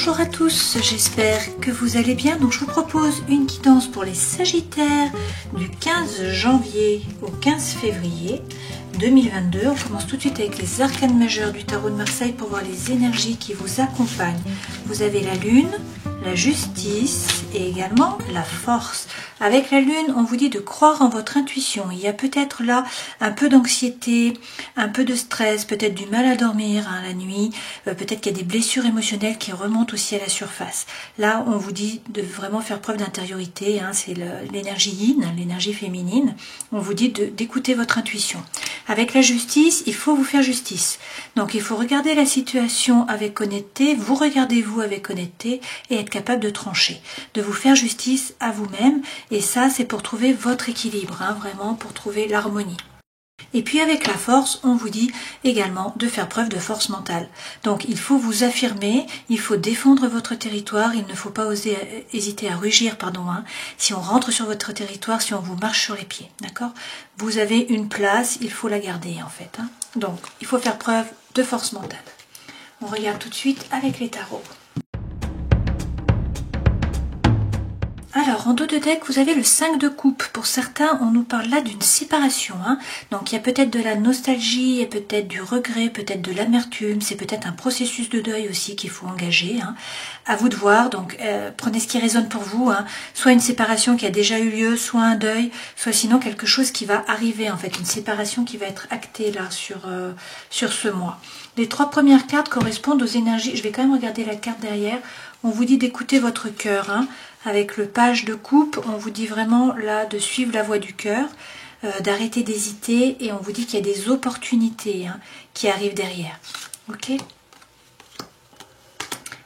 Bonjour à tous, j'espère que vous allez bien. Donc je vous propose une guidance pour les Sagittaires du 15 janvier au 15 février 2022. On commence tout de suite avec les arcanes majeurs du tarot de Marseille pour voir les énergies qui vous accompagnent. Vous avez la lune, la justice et également la force. Avec la lune, on vous dit de croire en votre intuition. Il y a peut-être là un peu d'anxiété, un peu de stress, peut-être du mal à dormir la nuit, peut-être qu'il y a des blessures émotionnelles qui remontent aussi à la surface. Là, on vous dit de vraiment faire preuve d'intériorité, c'est l'énergie yin, l'énergie féminine. On vous dit d'écouter votre intuition. Avec la justice, il faut vous faire justice. Donc il faut regarder la situation avec honnêteté, vous regardez-vous avec honnêteté et être capable de trancher, de vous faire justice à vous-même. Et ça, c'est pour trouver votre équilibre, vraiment pour trouver l'harmonie. Et puis avec la force, on vous dit également de faire preuve de force mentale. Donc il faut vous affirmer, il faut défendre votre territoire, il ne faut pas hésiter à rugir, si on rentre sur votre territoire, si on vous marche sur les pieds, d'accord? Vous avez une place, il faut la garder en fait. Donc il faut faire preuve de force mentale. On regarde tout de suite avec les tarots. Alors, en dos de deck, vous avez le 5 de coupe. Pour certains, on nous parle là d'une séparation. Donc, il y a peut-être de la nostalgie, et peut-être du regret, peut-être de l'amertume. C'est peut-être un processus de deuil aussi qu'il faut engager. À vous de voir. Donc, prenez ce qui résonne pour vous. Soit une séparation qui a déjà eu lieu, soit un deuil, soit sinon quelque chose qui va arriver. En fait, une séparation qui va être actée là sur ce mois. Les 3 premières cartes correspondent aux énergies. Je vais quand même regarder la carte derrière. On vous dit d'écouter votre cœur. Avec le page de coupe, on vous dit vraiment là de suivre la voie du cœur, d'arrêter d'hésiter et on vous dit qu'il y a des opportunités qui arrivent derrière. Ok ?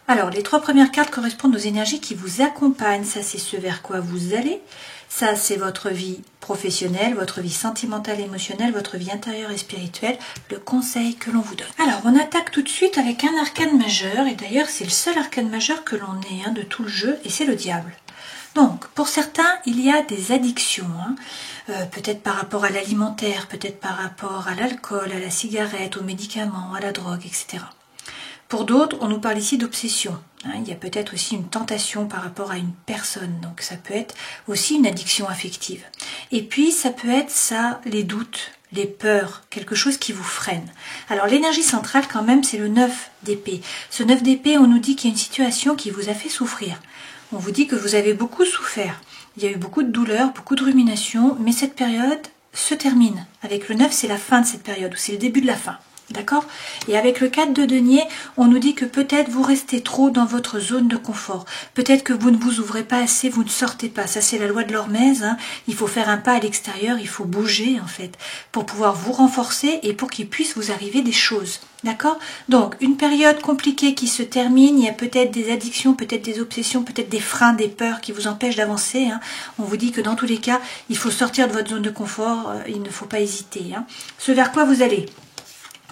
Alors, les 3 premières cartes correspondent aux énergies qui vous accompagnent. Ça, c'est ce vers quoi vous allez. Ça, c'est votre vie professionnelle, votre vie sentimentale, émotionnelle, votre vie intérieure et spirituelle, le conseil que l'on vous donne. Alors, on attaque tout de suite avec un arcane majeur, et d'ailleurs, c'est le seul arcane majeur que l'on ait de tout le jeu, et c'est le diable. Donc, pour certains, il y a des addictions, peut-être par rapport à l'alimentaire, peut-être par rapport à l'alcool, à la cigarette, aux médicaments, à la drogue, etc. Pour d'autres, on nous parle ici d'obsession. Il y a peut-être aussi une tentation par rapport à une personne. Donc ça peut être aussi une addiction affective. Et puis ça peut être ça, les doutes, les peurs, quelque chose qui vous freine. Alors l'énergie centrale quand même, c'est le 9 d'épée. Ce 9 d'épée, on nous dit qu'il y a une situation qui vous a fait souffrir. On vous dit que vous avez beaucoup souffert. Il y a eu beaucoup de douleurs, beaucoup de ruminations, mais cette période se termine. Avec le 9, c'est la fin de cette période, ou c'est le début de la fin. D'accord? Et avec le 4 de denier, on nous dit que peut-être vous restez trop dans votre zone de confort. Peut-être que vous ne vous ouvrez pas assez, vous ne sortez pas. Ça, c'est la loi de l'Hormèse. Il faut faire un pas à l'extérieur, il faut bouger, en fait, pour pouvoir vous renforcer et pour qu'il puisse vous arriver des choses. D'accord? Donc, une période compliquée qui se termine. Il y a peut-être des addictions, peut-être des obsessions, peut-être des freins, des peurs qui vous empêchent d'avancer. On vous dit que dans tous les cas, il faut sortir de votre zone de confort. Il ne faut pas hésiter. Ce vers quoi vous allez?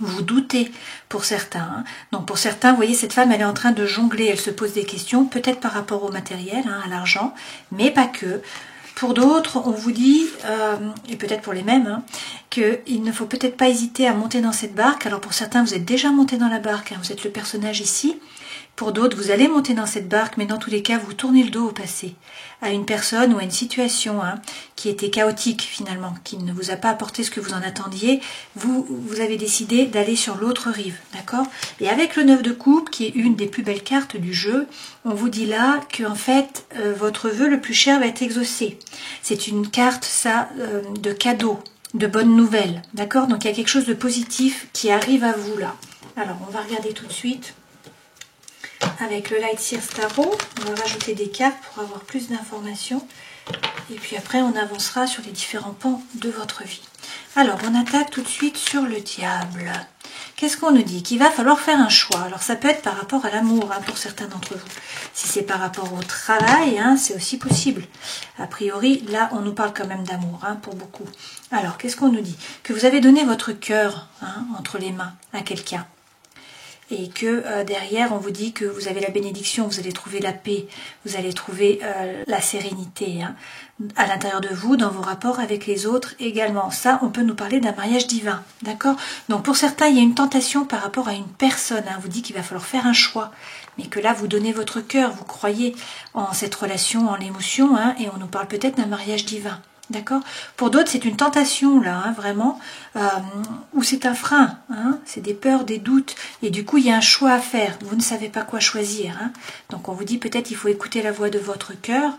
Vous doutez pour certains. Donc pour certains, vous voyez, cette femme, elle est en train de jongler, elle se pose des questions, peut-être par rapport au matériel, à l'argent, mais pas que. Pour d'autres, on vous dit, et peut-être pour les mêmes, qu'il ne faut peut-être pas hésiter à monter dans cette barque. Alors pour certains, vous êtes déjà monté dans la barque, vous êtes le personnage ici. Pour d'autres, vous allez monter dans cette barque, mais dans tous les cas, vous tournez le dos au passé, à une personne ou à une situation qui était chaotique finalement, qui ne vous a pas apporté ce que vous en attendiez. Vous avez décidé d'aller sur l'autre rive, d'accord? Et avec le 9 de coupe, qui est une des plus belles cartes du jeu, on vous dit là que en fait, votre vœu le plus cher va être exaucé. C'est une carte, de cadeau, de bonnes nouvelles, d'accord? Donc il y a quelque chose de positif qui arrive à vous là. Alors, on va regarder tout de suite. Avec le Light Seers Tarot, on va rajouter des cartes pour avoir plus d'informations. Et puis après, on avancera sur les différents pans de votre vie. Alors, on attaque tout de suite sur le diable. Qu'est-ce qu'on nous dit? Qu'il va falloir faire un choix. Alors, ça peut être par rapport à l'amour pour certains d'entre vous. Si c'est par rapport au travail, c'est aussi possible. A priori, là, on nous parle quand même d'amour pour beaucoup. Alors, qu'est-ce qu'on nous dit? Que vous avez donné votre cœur entre les mains à quelqu'un. et que derrière on vous dit que vous avez la bénédiction, vous allez trouver la paix, vous allez trouver la sérénité hein, à l'intérieur de vous, dans vos rapports avec les autres également. Ça, on peut nous parler d'un mariage divin, d'accord? Donc pour certains, il y a une tentation par rapport à une personne, hein, on vous dit qu'il va falloir faire un choix, mais que là, vous donnez votre cœur, vous croyez en cette relation, en l'émotion, hein, et on nous parle peut-être d'un mariage divin. D'accord? Pour d'autres, c'est une tentation, là, hein, vraiment, ou c'est un frein, hein, c'est des peurs, des doutes, et du coup, il y a un choix à faire. Vous ne savez pas quoi choisir. Hein. Donc, on vous dit peut-être il faut écouter la voix de votre cœur.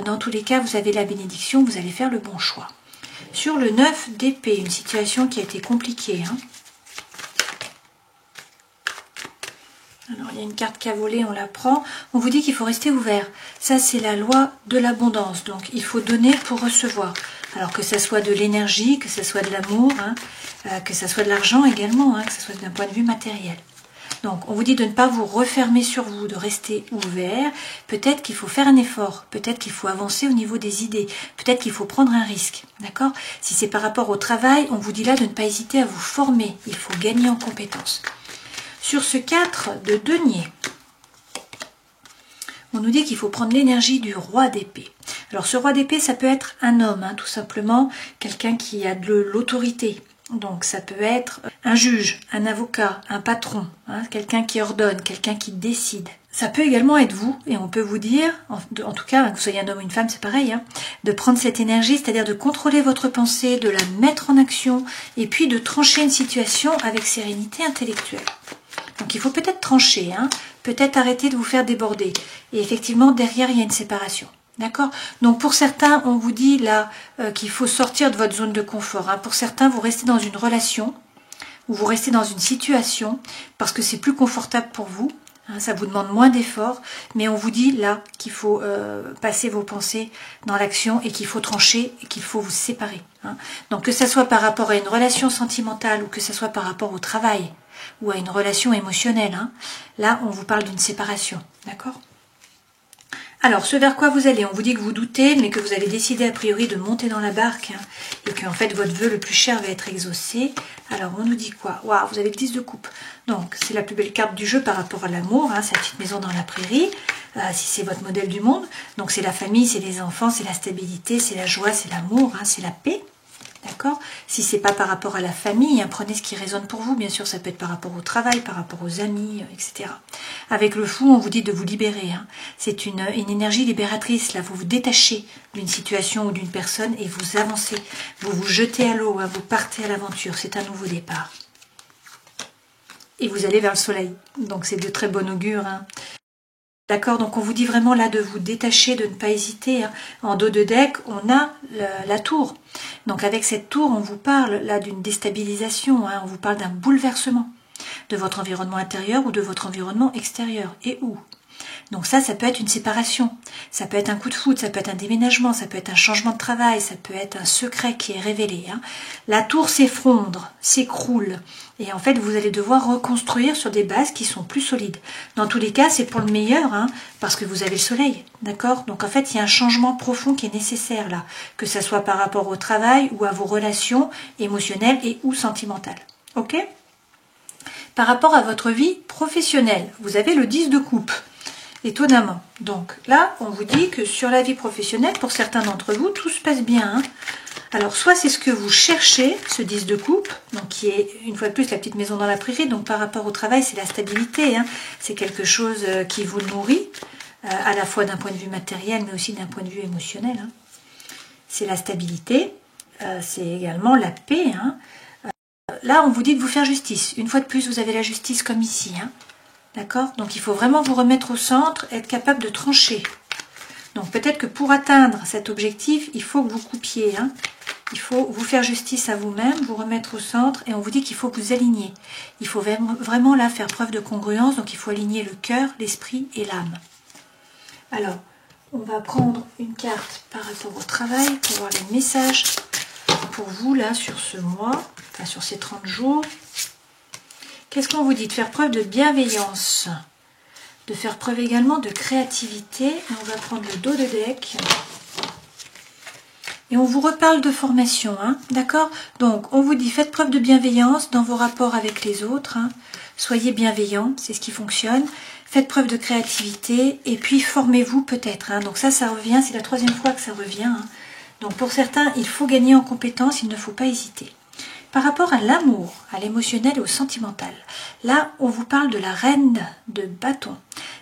Dans tous les cas, vous avez la bénédiction, vous allez faire le bon choix. Sur le 9 d'épée, une situation qui a été compliquée. Hein. Alors, il y a une carte qui a volé, on la prend. On vous dit qu'il faut rester ouvert. Ça, c'est la loi de l'abondance. Donc, il faut donner pour recevoir. Alors, que ça soit de l'énergie, que ça soit de l'amour, hein, que ça soit de l'argent également, hein, que ça soit d'un point de vue matériel. Donc, on vous dit de ne pas vous refermer sur vous, de rester ouvert. Peut-être qu'il faut faire un effort. Peut-être qu'il faut avancer au niveau des idées. Peut-être qu'il faut prendre un risque. D'accord? Si c'est par rapport au travail, on vous dit là de ne pas hésiter à vous former. Il faut gagner en compétences. Sur ce 4 de denier, on nous dit qu'il faut prendre l'énergie du roi d'épée. Alors ce roi d'épée, ça peut être un homme, hein, tout simplement, quelqu'un qui a de l'autorité. Donc ça peut être un juge, un avocat, un patron, hein, quelqu'un qui ordonne, quelqu'un qui décide. Ça peut également être vous, et on peut vous dire, en tout cas, que vous soyez un homme ou une femme, c'est pareil, hein, de prendre cette énergie, c'est-à-dire de contrôler votre pensée, de la mettre en action, et puis de trancher une situation avec sérénité intellectuelle. Donc il faut peut-être trancher, hein, peut-être arrêter de vous faire déborder. Et effectivement, derrière, il y a une séparation. D'accord? Donc pour certains, on vous dit là qu'il faut sortir de votre zone de confort. Hein. Pour certains, vous restez dans une relation ou vous restez dans une situation parce que c'est plus confortable pour vous. Hein, ça vous demande moins d'efforts. Mais on vous dit là qu'il faut passer vos pensées dans l'action et qu'il faut trancher et qu'il faut vous séparer. Hein. Donc que ça soit par rapport à une relation sentimentale ou que ça soit par rapport au travail ou à une relation émotionnelle. Hein. Là, on vous parle d'une séparation. D'accord? Alors, ce vers quoi vous allez, on vous dit que vous doutez, mais que vous avez décidé a priori de monter dans la barque hein, et que en fait votre vœu le plus cher va être exaucé. Alors, on nous dit quoi? Waouh, vous avez le 10 de coupe. Donc, c'est la plus belle carte du jeu par rapport à l'amour. Hein, c'est la petite maison dans la prairie, si c'est votre modèle du monde. Donc, c'est la famille, c'est les enfants, c'est la stabilité, c'est la joie, c'est l'amour, hein, c'est la paix. D'accord? Si c'est pas par rapport à la famille, hein, prenez ce qui résonne pour vous. Bien sûr, ça peut être par rapport au travail, par rapport aux amis, etc. Avec le fou, on vous dit de vous libérer. Hein. C'est une énergie libératrice. Là, vous vous détachez d'une situation ou d'une personne et vous avancez. Vous vous jetez à l'eau, hein, vous partez à l'aventure. C'est un nouveau départ. Et vous allez vers le soleil. Donc, c'est de très bon augure. Hein. D'accord, donc on vous dit vraiment là de vous détacher, de ne pas hésiter. Hein. En dos de deck, on a la tour. Donc avec cette tour, on vous parle là d'une déstabilisation, hein. On vous parle d'un bouleversement de votre environnement intérieur ou de votre environnement extérieur. Et où? Donc ça peut être une séparation, ça peut être un coup de foudre, ça peut être un déménagement, ça peut être un changement de travail, ça peut être un secret qui est révélé. Hein. La tour s'effondre, s'écroule, et en fait vous allez devoir reconstruire sur des bases qui sont plus solides. Dans tous les cas, c'est pour le meilleur, hein, parce que vous avez le soleil, d'accord? Donc en fait, il y a un changement profond qui est nécessaire là, que ça soit par rapport au travail ou à vos relations émotionnelles et ou sentimentales. Ok? Par rapport à votre vie professionnelle, vous avez le 10 de coupe. Étonnamment. Donc là, on vous dit que sur la vie professionnelle, pour certains d'entre vous, tout se passe bien. Hein. Alors, soit c'est ce que vous cherchez, ce 10 de coupe, donc qui est, une fois de plus, la petite maison dans la prairie. Donc, par rapport au travail, c'est la stabilité. Hein. C'est quelque chose qui vous nourrit, à la fois d'un point de vue matériel, mais aussi d'un point de vue émotionnel. Hein. C'est la stabilité, c'est également la paix. Hein. Là, on vous dit de vous faire justice. Une fois de plus, vous avez la justice comme ici. Hein. D'accord? Donc il faut vraiment vous remettre au centre, être capable de trancher. Donc peut-être que pour atteindre cet objectif, il faut que vous coupiez. Hein. Il faut vous faire justice à vous-même, vous remettre au centre, et on vous dit qu'il faut que vous aligner. Il faut vraiment là faire preuve de congruence, donc il faut aligner le cœur, l'esprit et l'âme. Alors, on va prendre une carte par rapport au travail pour voir les messages pour vous là sur ce mois, enfin sur ces 30 jours. Qu'est-ce qu'on vous dit? De faire preuve de bienveillance, de faire preuve également de créativité. On va prendre le dos de deck. Et on vous reparle de formation, hein, d'accord? Donc, on vous dit, faites preuve de bienveillance dans vos rapports avec les autres. Hein. Soyez bienveillants, c'est ce qui fonctionne. Faites preuve de créativité et puis formez-vous peut-être. Hein. Donc ça revient, c'est la 3e fois que ça revient. Hein. Donc pour certains, il faut gagner en compétences, il ne faut pas hésiter. Par rapport à l'amour, à l'émotionnel et au sentimental, là, on vous parle de la reine de bâton.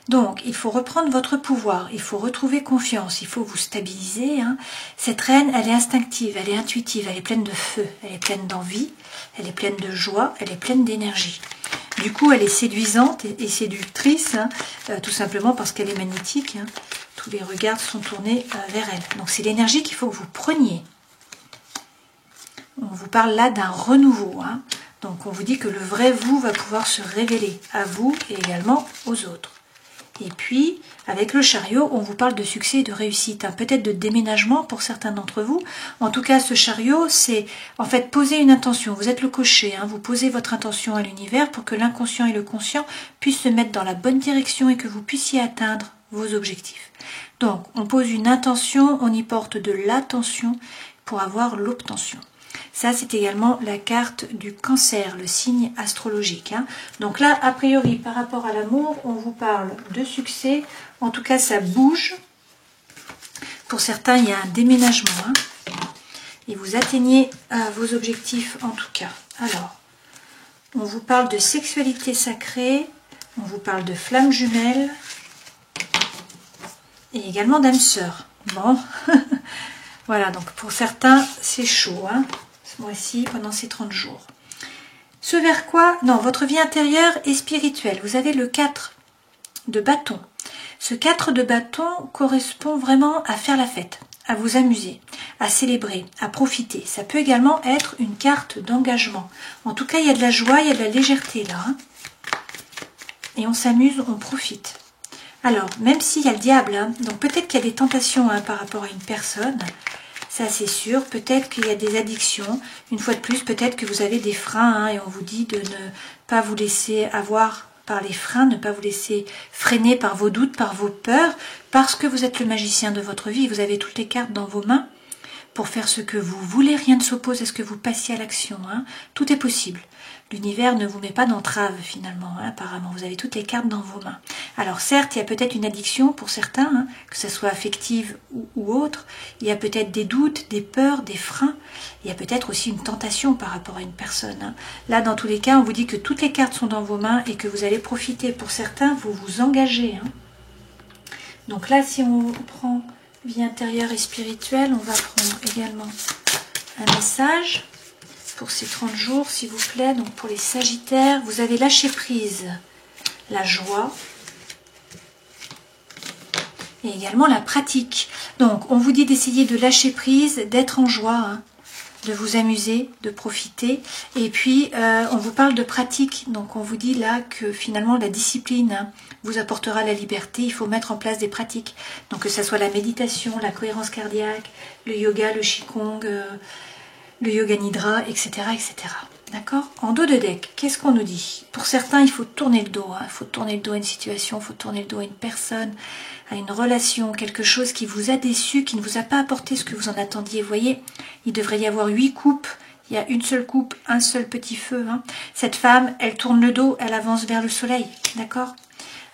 Donc, il faut reprendre votre pouvoir, il faut retrouver confiance, il faut vous stabiliser. Hein. Cette reine, elle est instinctive, elle est intuitive, elle est pleine de feu, elle est pleine d'envie, elle est pleine de joie, elle est pleine d'énergie. Du coup, elle est séduisante et séductrice, hein, tout simplement parce qu'elle est magnétique. Hein. Tous les regards sont tournés vers elle. Donc, c'est l'énergie qu'il faut que vous preniez. On vous parle là d'un renouveau. Hein. Donc, on vous dit que le vrai vous va pouvoir se révéler à vous et également aux autres. Et puis, avec le chariot, on vous parle de succès et de réussite, hein, peut-être de déménagement pour certains d'entre vous. En tout cas, ce chariot, c'est en fait poser une intention. Vous êtes le cocher, hein, vous posez votre intention à l'univers pour que l'inconscient et le conscient puissent se mettre dans la bonne direction et que vous puissiez atteindre vos objectifs. Donc, on pose une intention, on y porte de l'attention pour avoir l'obtention. Ça, c'est également la carte du cancer, le signe astrologique. Hein. Donc là, a priori, par rapport à l'amour, on vous parle de succès. En tout cas, ça bouge. Pour certains, il y a un déménagement. Hein. Et vous atteignez vos objectifs en tout cas. Alors, on vous parle de sexualité sacrée. On vous parle de flammes jumelles. Et également d'âme sœur. Bon, voilà, donc pour certains, c'est chaud, hein. Mois-ci pendant ces 30 jours. Ce vers quoi? Non, votre vie intérieure est spirituelle. Vous avez le 4 de bâton. Ce 4 de bâton correspond vraiment à faire la fête, à vous amuser, à célébrer, à profiter. Ça peut également être une carte d'engagement. En tout cas, il y a de la joie, il y a de la légèreté là. Hein. Et on s'amuse, on profite. Alors, même s'il y a le diable, hein, donc peut-être qu'il y a des tentations hein, par rapport à une personne. Ça, c'est sûr. Peut-être qu'il y a des addictions. Une fois de plus, peut-être que vous avez des freins hein, et on vous dit de ne pas vous laisser avoir par les freins, ne pas vous laisser freiner par vos doutes, par vos peurs, parce que vous êtes le magicien de votre vie. Vous avez toutes les cartes dans vos mains pour faire ce que vous voulez. Rien ne s'oppose à ce que vous passiez à l'action. Hein. Tout est possible. L'univers ne vous met pas d'entrave finalement, hein, apparemment. Vous avez toutes les cartes dans vos mains. Alors certes, il y a peut-être une addiction pour certains, hein, que ce soit affective ou autre. Il y a peut-être des doutes, des peurs, des freins. Il y a peut-être aussi une tentation par rapport à une personne. Hein. Là, dans tous les cas, on vous dit que toutes les cartes sont dans vos mains et que vous allez profiter. Pour certains, vous vous engagez. Hein. Donc là, si on prend vie intérieure et spirituelle, on va prendre également un message pour ces 30 jours, s'il vous plaît. Donc pour les Sagittaires, vous avez lâché prise, la joie et également la pratique. Donc on vous dit d'essayer de lâcher prise, d'être en joie, hein, de vous amuser, de profiter. Et puis on vous parle de pratique. Donc on vous dit là que finalement la discipline hein, vous apportera la liberté. Il faut mettre en place des pratiques. Donc que ce soit la méditation, la cohérence cardiaque, le yoga, le qigong, le yoga nidra, etc. etc. D'accord? En dos de deck, qu'est-ce qu'on nous dit? Pour certains, il faut tourner le dos. Hein. Il faut tourner le dos à une situation, il faut tourner le dos à une personne, à une relation, quelque chose qui vous a déçu, qui ne vous a pas apporté ce que vous en attendiez. Vous voyez, il devrait y avoir 8 coupes. Il y a une seule coupe, un seul petit feu. Hein. Cette femme, elle tourne le dos, elle avance vers le soleil. D'accord?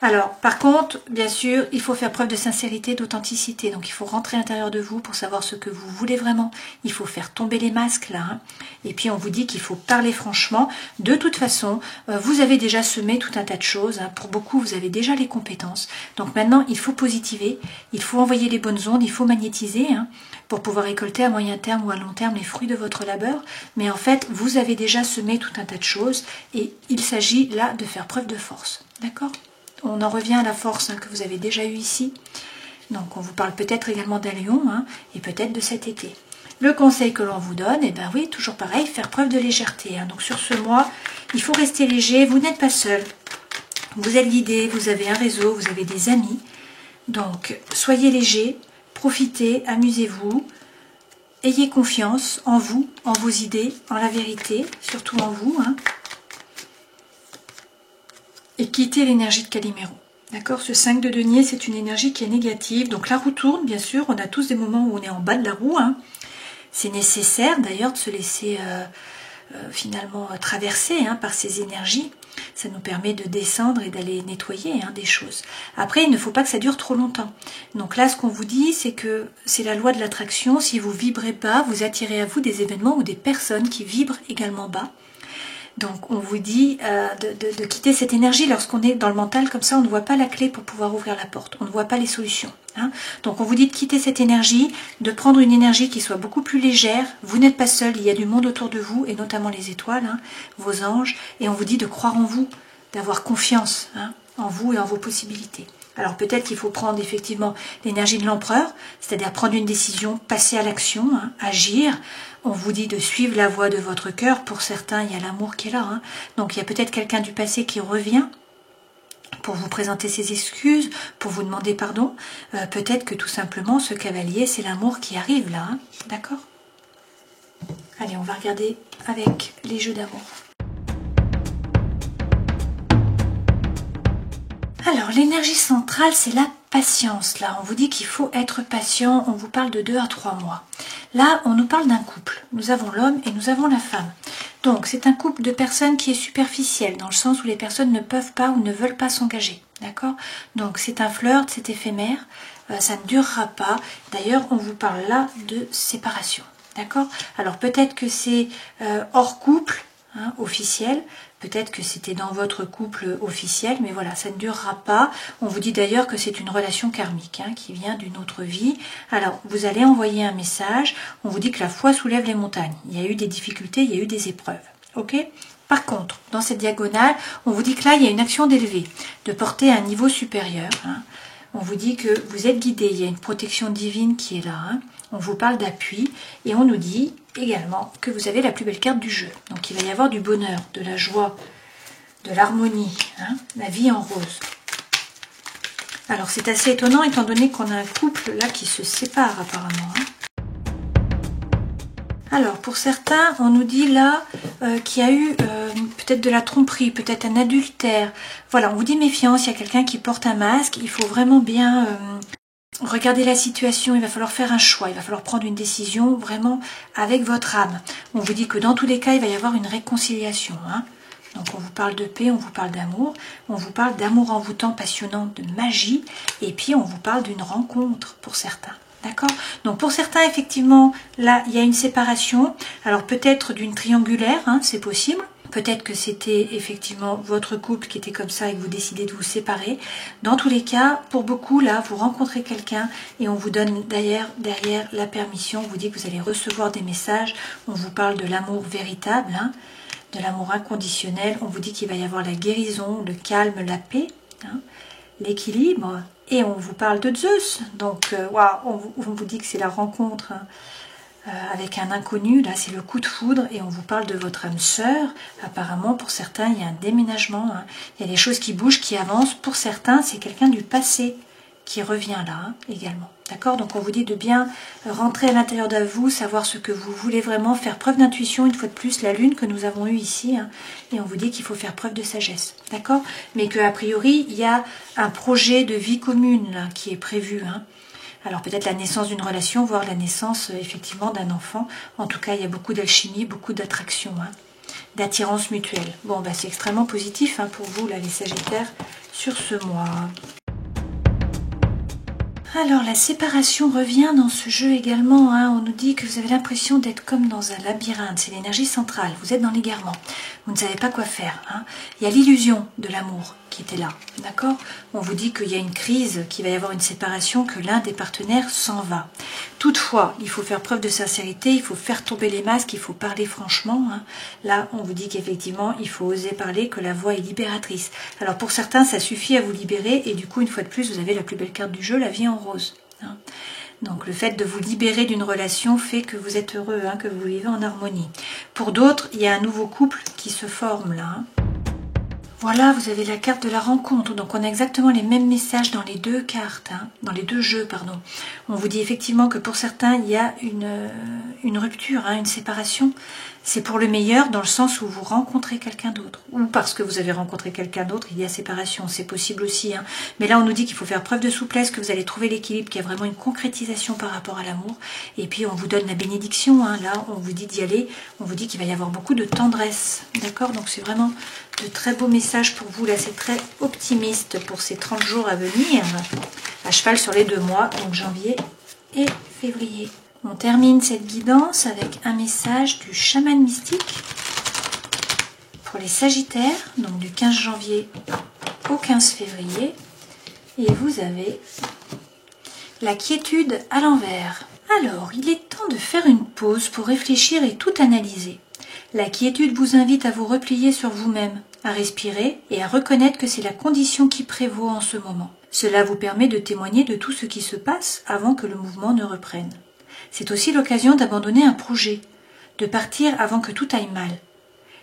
Alors, par contre, bien sûr, il faut faire preuve de sincérité, d'authenticité. Donc, il faut rentrer à l'intérieur de vous pour savoir ce que vous voulez vraiment. Il faut faire tomber les masques, là. Hein. Et puis, on vous dit qu'il faut parler franchement. De toute façon, vous avez déjà semé tout un tas de choses. Hein. Pour beaucoup, vous avez déjà les compétences. Donc, maintenant, il faut positiver. Il faut envoyer les bonnes ondes. Il faut magnétiser hein, pour pouvoir récolter à moyen terme ou à long terme les fruits de votre labeur. Mais en fait, vous avez déjà semé tout un tas de choses. Et il s'agit là de faire preuve de force. D'accord ? On en revient à la force hein, que vous avez déjà eue ici. Donc on vous parle peut-être également d'un lion hein, et peut-être de cet été. Le conseil que l'on vous donne, eh ben oui, toujours pareil, faire preuve de légèreté. Hein. Donc sur ce mois, il faut rester léger, vous n'êtes pas seul. Vous êtes guidé, vous avez un réseau, vous avez des amis. Donc soyez léger, profitez, amusez-vous. Ayez confiance en vous, en vos idées, en la vérité, surtout en vous. Hein. Et quitter l'énergie de Calimero. D'accord? Ce 5 de denier, c'est une énergie qui est négative. Donc la roue tourne, bien sûr. On a tous des moments où on est en bas de la roue. Hein. C'est nécessaire d'ailleurs de se laisser finalement traverser par ces énergies. Ça nous permet de descendre et d'aller nettoyer des choses. Après, il ne faut pas que ça dure trop longtemps. Donc là, ce qu'on vous dit, c'est que c'est la loi de l'attraction. Si vous vibrez bas, vous attirez à vous des événements ou des personnes qui vibrent également bas. Donc on vous dit de quitter cette énergie. Lorsqu'on est dans le mental comme ça, on ne voit pas la clé pour pouvoir ouvrir la porte, on ne voit pas les solutions. Donc on vous dit de quitter cette énergie, de prendre une énergie qui soit beaucoup plus légère. Vous n'êtes pas seul, il y a du monde autour de vous, et notamment les étoiles, vos anges, et on vous dit de croire en vous, d'avoir confiance en vous et en vos possibilités. Alors peut-être qu'il faut prendre effectivement l'énergie de l'empereur, c'est-à-dire prendre une décision, passer à l'action, agir. On vous dit de suivre la voie de votre cœur. Pour certains, il y a l'amour qui est là. Donc il y a peut-être quelqu'un du passé qui revient pour vous présenter ses excuses, pour vous demander pardon. Peut-être que tout simplement, ce cavalier, c'est l'amour qui arrive là. D'accord ? Allez, on va regarder avec les jeux d'amour. Alors, l'énergie centrale, c'est la patience. Là, on vous dit qu'il faut être patient. On vous parle de 2 à 3 mois. Là, on nous parle d'un couple. Nous avons l'homme et nous avons la femme. Donc, c'est un couple de personnes qui est superficiel, dans le sens où les personnes ne peuvent pas ou ne veulent pas s'engager. D'accord ? Donc, c'est un flirt, c'est éphémère. Ça ne durera pas. D'ailleurs, on vous parle là de séparation. D'accord ? Alors, peut-être que c'est hors couple, officiel. Peut-être que c'était dans votre couple officiel, mais voilà, ça ne durera pas. On vous dit d'ailleurs que c'est une relation karmique qui vient d'une autre vie. Alors, vous allez envoyer un message. On vous dit que la foi soulève les montagnes. Il y a eu des difficultés, il y a eu des épreuves. Ok ? Par contre, dans cette diagonale, on vous dit que là, il y a une action d'élever, de porter à un niveau supérieur. On vous dit que vous êtes guidé, il y a une protection divine qui est là. On vous parle d'appui et on nous dit également que vous avez la plus belle carte du jeu. Donc il va y avoir du bonheur, de la joie, de l'harmonie, la vie en rose. Alors c'est assez étonnant étant donné qu'on a un couple là qui se sépare apparemment. Alors pour certains, on nous dit là qu'il y a eu peut-être de la tromperie, peut-être un adultère. Voilà, on vous dit méfiance, il y a quelqu'un qui porte un masque, il faut vraiment bien regarder la situation, il va falloir faire un choix, il va falloir prendre une décision vraiment avec votre âme. On vous dit que dans tous les cas, il va y avoir une réconciliation. Donc on vous parle de paix, on vous parle d'amour, on vous parle d'amour envoûtant, passionnant, de magie, et puis on vous parle d'une rencontre pour certains. D'accord ? Donc pour certains, effectivement, là, il y a une séparation. Alors peut-être d'une triangulaire, c'est possible. Peut-être que c'était effectivement votre couple qui était comme ça et que vous décidez de vous séparer. Dans tous les cas, pour beaucoup, là, vous rencontrez quelqu'un et on vous donne derrière la permission. On vous dit que vous allez recevoir des messages. On vous parle de l'amour véritable, de l'amour inconditionnel. On vous dit qu'il va y avoir la guérison, le calme, la paix, l'équilibre. Et on vous parle de Zeus. Donc, on vous dit que c'est la rencontre avec un inconnu. Là, c'est le coup de foudre. Et on vous parle de votre âme sœur. Apparemment, pour certains, il y a un déménagement. Il y a des choses qui bougent, qui avancent. Pour certains, c'est quelqu'un du passé qui revient là également. D'accord ? Donc, on vous dit de bien rentrer à l'intérieur de vous, savoir ce que vous voulez vraiment, faire preuve d'intuition, une fois de plus, la lune que nous avons eue ici. Et on vous dit qu'il faut faire preuve de sagesse. D'accord ? Mais qu'a priori, il y a un projet de vie commune là, qui est prévu. Alors, peut-être la naissance d'une relation, voire la naissance, effectivement, d'un enfant. En tout cas, il y a beaucoup d'alchimie, beaucoup d'attraction, d'attirance mutuelle. Bon, c'est extrêmement positif pour vous, là, les Sagittaires, sur ce mois. Alors, la séparation revient dans ce jeu également. On nous dit que vous avez l'impression d'être comme dans un labyrinthe. C'est l'énergie centrale. Vous êtes dans l'égarement. Vous ne savez pas quoi faire. Il y a l'illusion de l'amour qui était là. D'accord ? On vous dit qu'il y a une crise, qu'il va y avoir une séparation, que l'un des partenaires s'en va. Toutefois, il faut faire preuve de sincérité, il faut faire tomber les masques, il faut parler franchement. Là, on vous dit qu'effectivement, il faut oser parler, que la voix est libératrice. Alors pour certains, ça suffit à vous libérer et du coup, une fois de plus, vous avez la plus belle carte du jeu, la vie en rose. Donc le fait de vous libérer d'une relation fait que vous êtes heureux, que vous vivez en harmonie. Pour d'autres, il y a un nouveau couple qui se forme là. Voilà, vous avez la carte de la rencontre. Donc on a exactement les mêmes messages dans les deux cartes, dans les deux jeux, pardon. On vous dit effectivement que pour certains, il y a une rupture, une séparation. C'est pour le meilleur dans le sens où vous rencontrez quelqu'un d'autre. Ou parce que vous avez rencontré quelqu'un d'autre, il y a séparation. C'est possible aussi. Hein. Mais là, on nous dit qu'il faut faire preuve de souplesse, que vous allez trouver l'équilibre, qu'il y a vraiment une concrétisation par rapport à l'amour. Et puis, on vous donne la bénédiction. Hein. Là, on vous dit d'y aller. On vous dit qu'il va y avoir beaucoup de tendresse. D'accord? Donc, c'est vraiment de très beaux messages pour vous. Là, c'est très optimiste pour ces 30 jours à venir. À cheval sur les 2 mois, donc janvier et février. On termine cette guidance avec un message du chaman mystique pour les Sagittaires, donc du 15 janvier au 15 février. Et vous avez la quiétude à l'envers. Alors, il est temps de faire une pause pour réfléchir et tout analyser. La quiétude vous invite à vous replier sur vous-même, à respirer et à reconnaître que c'est la condition qui prévaut en ce moment. Cela vous permet de témoigner de tout ce qui se passe avant que le mouvement ne reprenne. C'est aussi l'occasion d'abandonner un projet, de partir avant que tout aille mal.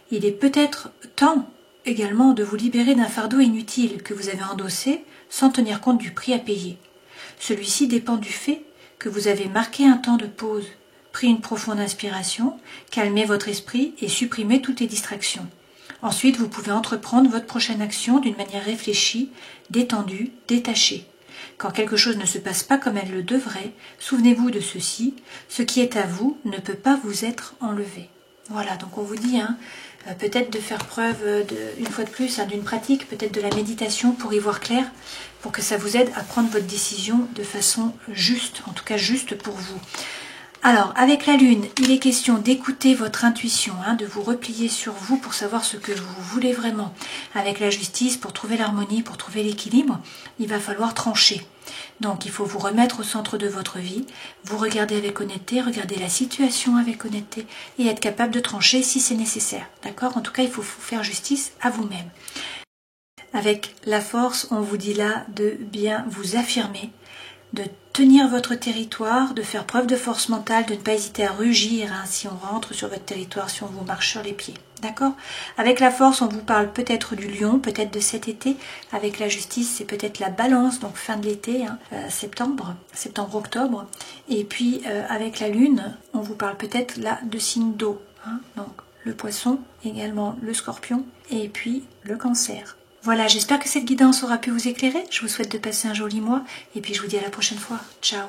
Il est peut-être temps également de vous libérer d'un fardeau inutile que vous avez endossé sans tenir compte du prix à payer. Celui-ci dépend du fait que vous avez marqué un temps de pause, pris une profonde inspiration, calmé votre esprit et supprimé toutes les distractions. Ensuite, vous pouvez entreprendre votre prochaine action d'une manière réfléchie, détendue, détachée. Quand quelque chose ne se passe pas comme elle le devrait, souvenez-vous de ceci, ce qui est à vous ne peut pas vous être enlevé. Voilà, donc on vous dit peut-être de faire preuve, une fois de plus, d'une pratique, peut-être de la méditation pour y voir clair, pour que ça vous aide à prendre votre décision de façon juste, en tout cas juste pour vous. Alors, avec la Lune, il est question d'écouter votre intuition, de vous replier sur vous pour savoir ce que vous voulez vraiment. Avec la Justice, pour trouver l'harmonie, pour trouver l'équilibre, il va falloir trancher. Donc, il faut vous remettre au centre de votre vie, vous regarder avec honnêteté, regarder la situation avec honnêteté et être capable de trancher si c'est nécessaire. D'accord? En tout cas, il faut faire justice à vous-même. Avec la Force, on vous dit là de bien vous affirmer, de tenir votre territoire, de faire preuve de force mentale, de ne pas hésiter à rugir si on rentre sur votre territoire, si on vous marche sur les pieds. D'accord? Avec la Force, on vous parle peut-être du Lion, peut-être de cet été. Avec la Justice, c'est peut-être la Balance, donc fin de l'été, septembre-octobre. Et puis avec la Lune, on vous parle peut-être là de signe d'eau. Donc le Poisson, également le Scorpion, et puis le Cancer. Voilà, j'espère que cette guidance aura pu vous éclairer. Je vous souhaite de passer un joli mois et puis je vous dis à la prochaine fois. Ciao!